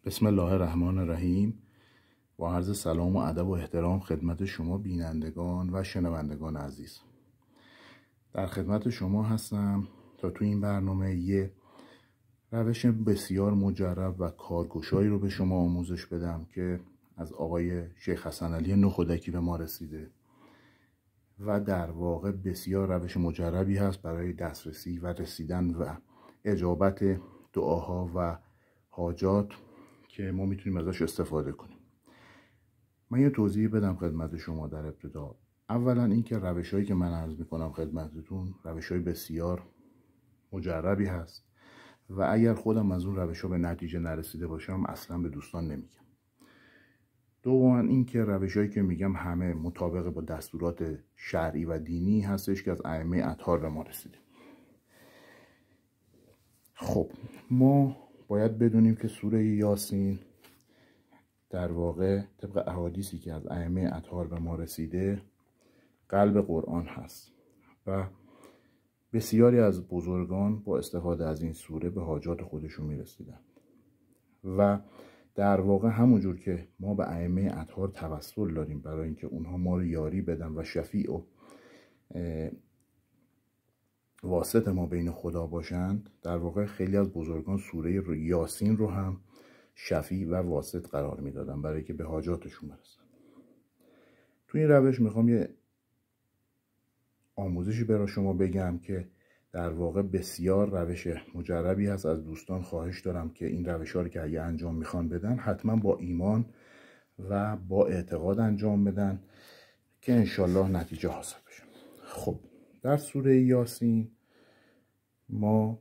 بسم الله الرحمن الرحیم. با عرض سلام و ادب و احترام خدمت شما بینندگان و شنوندگان عزیز، در خدمت شما هستم تا تو این برنامه یه روش بسیار مجرب و کارگشایی رو به شما آموزش بدم که از آقای شیخ حسن علی نخودکی به ما رسیده و در واقع بسیار روش مجربی هست برای دسترسی و رسیدن و اجابت دعاها و حاجات که ما میتونیم ازش استفاده کنیم. من یه توضیح بدم خدمت شما در ابتدا. اولا اینکه روش‌هایی که من عرض میکنم خدمتتون روش‌های بسیار مجربی هست و اگر خودم از اون روش‌ها به نتیجه نرسیده باشم اصلا به دوستان نمیگم. دوما اینکه روش‌هایی که میگم همه مطابق با دستورات شرعی و دینی هستش که از ائمه اطهار به ما رسیده. خب ما باید بدونیم که سوره یاسین در واقع طبق احادیثی که از ائمه اطهار به ما رسیده قلب قرآن هست و بسیاری از بزرگان با استفاده از این سوره به حاجات خودشون میرسیدن و در واقع همونجور که ما به ائمه اطهار توسل داریم برای اینکه اونها ما رو یاری بدن و شفیع و واسط ما بین خدا باشند، در واقع خیلی از بزرگان سوره یاسین رو هم شفیع و واسط قرار میدادن برای که به حاجاتشون برسن. تو این روش میخوام یه آموزشی برای شما بگم که در واقع بسیار روش مجربی هست. از دوستان خواهش دارم که این روش ها رو که اگه انجام میخوان بدن حتما با ایمان و با اعتقاد انجام بدن که انشالله نتیجه حاصل بشه. خب در سوره یاسین ما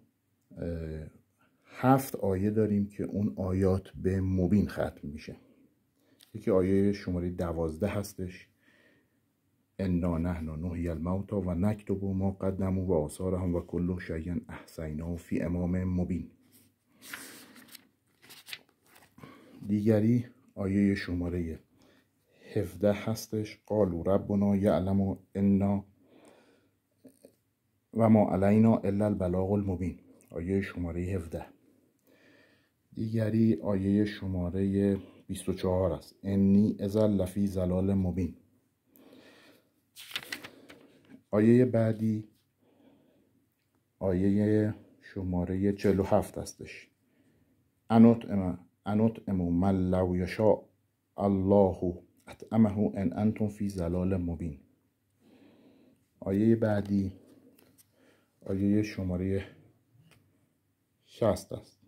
7 آیه داریم که اون آیات به مبین ختم میشه. یکی آیه شماره 12 هستش: انا نحن نحیی الموتی و نکتب ما قدموا و آثارهم و کل شیء احصیناه فی امام مبین. دیگری آیه شماره 17 هستش: قالوا ربنا یعلم انا و ما علینا الا البلاغ المبین. آیه شماره 17. دیگری آیه شماره 24 است: انی اذا لفی ضلال مبین. آیه بعدی آیه شماره 47 هستش: انطعم من لو یشاء الله اطعمه ان انتم فی ضلال مبین. آیه بعدی آیه شماره 60 است: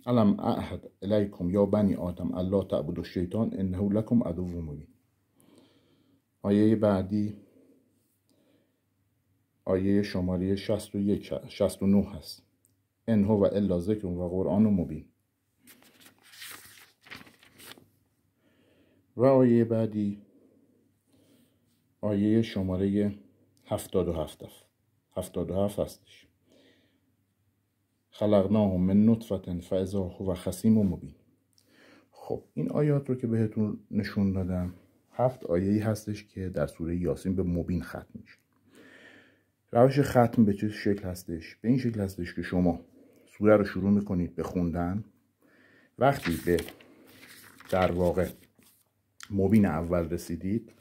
الم اعهد الیکم یا بنی آدم الا تعبدوا الشیطان انه لکم عدو مبین. آیه بعدی آیه شماره 69 هست: ان هو الا ذکر و قرآن مبین. و آیه بعدی آیه شماره 77 هستش: خلقناهم من نطفة فاذا هو خصیم مبین. خب این آیات رو که بهتون نشون دادم 7 آیه‌ای هستش که در سوره یاسین به مبین ختم میشه. روش ختم به چه شکل هستش؟ به این شکل هستش که شما سوره رو شروع میکنید به خوندن. وقتی به در واقع مبین اول رسیدید،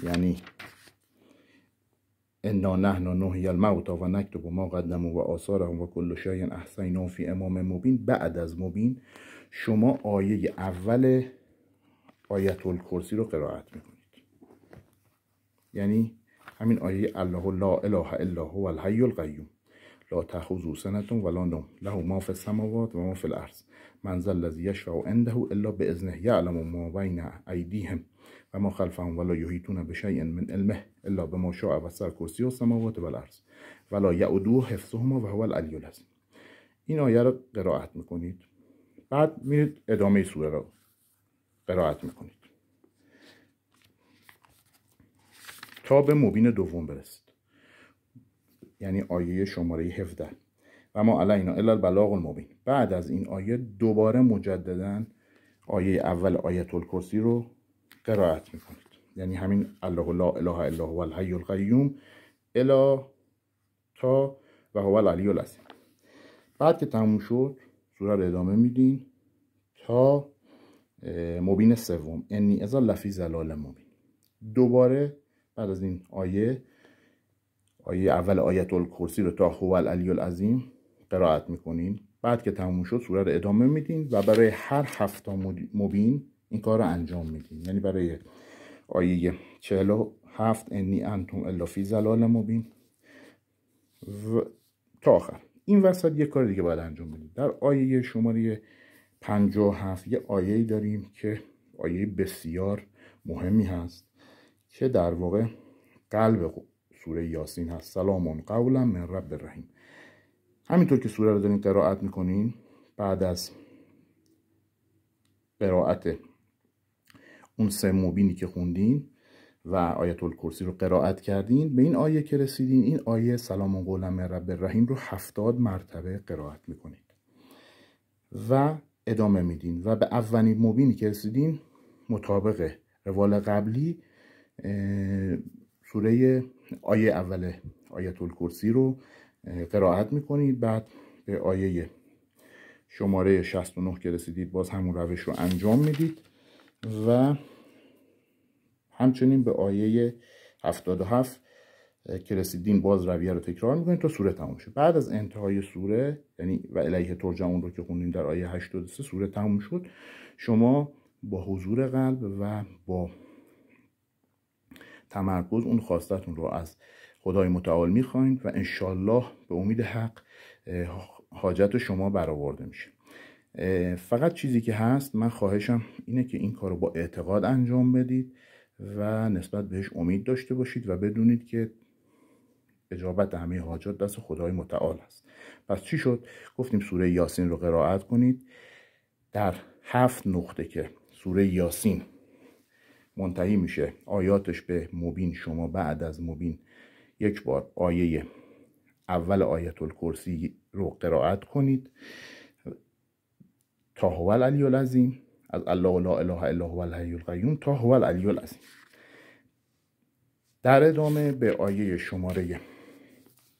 یعنی انا نحن نحیی الموتی و نکتب ما قدموا و آثارهم و کل شیء احصیناه فی امام مبین، بعد از مبین شما آیه اول آیت الکرسی رو قرائت میکنید. یعنی همین آیه الله لا اله الا هو الحی القیوم لا تأخذه سنة ولا نوم له ما فی السماوات و ما فی الارض من ذا الذی یشفع عنده الا باذنه یعلم ما بین ایدیهم و ما خلفهم ولا یحیطون بشیء من علمه الا بما شاء وسع کرسیه السماوات و الارض ولا یئوده حفظهما و هو العلی العظیم. این آیه رو قرائت میکنید، بعد میرید ادامه سوره رو قرائت میکنید تا به مبین دوم برسید، یعنی آیه شماره 17: و ما علینا الا البلاغ المبین. بعد از این آیه دوباره مجددا آیه اول آیت الکرسی رو قرائت میکنید، یعنی همین الله لا اله الا هو الحی القیوم الی تا و هو العلی العظیم. بعد که تموم شد سوره رو ادامه میدین تا مبین سوم، انی اذا لفی ضلال مبین. دوباره بعد از این آیه اول آیت الکرسی رو تا هو العلی العظیم قرائت میکنین. بعد که تموم شد سوره رو ادامه میدین و برای هر 7 مبین این کار رو انجام میدین. یعنی برای آیه 47 انی انتم الا فی ضلال مبین و تا آخر. این وسط یک کار دیگه باید انجام بدید. در آیه شماره 57 یه آیه‌ای داریم که آیه بسیار مهمی هست که در واقع قلب سوره یاسین هست. سلام قولا من رب الرحیم. همینطور که سوره رو دارین قرائت میکنین، بعد از قرائت اون 3 مبینی که خوندین و آیت الکرسی رو قرائت کردین، به این آیه که رسیدین، این آیه سلام قولا من رب الرحیم رو 70 مرتبه قرائت میکنید و ادامه میدین و به اولین مبینی که رسیدین مطابق روال قبلی سوره آیه اول آیت الکرسی رو قرائت میکنید. بعد به آیه شماره 69 که رسیدید باز همون روش رو انجام میدید و همچنین به آیه 77 که رسیدین باز رویه رو تکرار میکنید تا سوره تموم شد. بعد از انتهای سوره، یعنی و الیه ترجعون رو که خوندین در آیه 83، سوره تموم شد. شما با حضور قلب و با تمرکز اون خواستتون رو از خدای متعال میخواین و انشالله به امید حق حاجت شما برآورده میشه. فقط چیزی که هست، من خواهشم اینه که این کار رو با اعتقاد انجام بدید و نسبت بهش امید داشته باشید و بدونید که اجابت همه حاجات دست خدای متعال است. پس چی شد؟ گفتیم سوره یاسین رو قرائت کنید. در 7 نقطه که سوره یاسین منتهی میشه آیاتش به مبین، شما بعد از مبین یک بار آیه اول آیت الکرسی رو قرائت کنید تا هو العلی العظیم، از الله لا اله الا هو الحی القیوم تا هو العلی العظیم. در ادامه به آیه شماره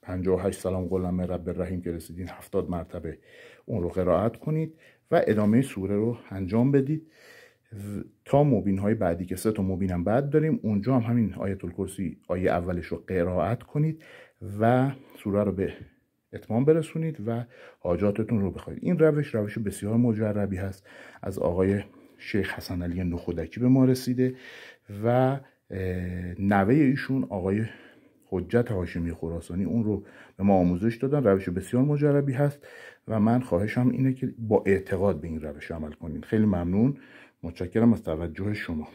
58 سلام قولا من رب الرحیم که رسیدین 70 مرتبه اون رو قرائت کنید و ادامه سوره رو انجام بدید تا مبین های بعدی که 3 تا مبین هم بعد داریم. اونجا هم همین آیت الکرسی آیه اولش رو قرائت کنید و سوره رو به اتمام برسونید و حاجاتتون رو بخواید. این روش بسیار مجربی هست، از آقای شیخ حسن علی نخودکی به ما رسیده و نوه ایشون آقای حجت هاشمی خراسانی اون رو به ما آموزش دادن. روش بسیار مجربی هست و من خواهشم اینه که با اعتقاد به این روش عمل کنید. خیلی ممنون، متشکرم از توجه شما.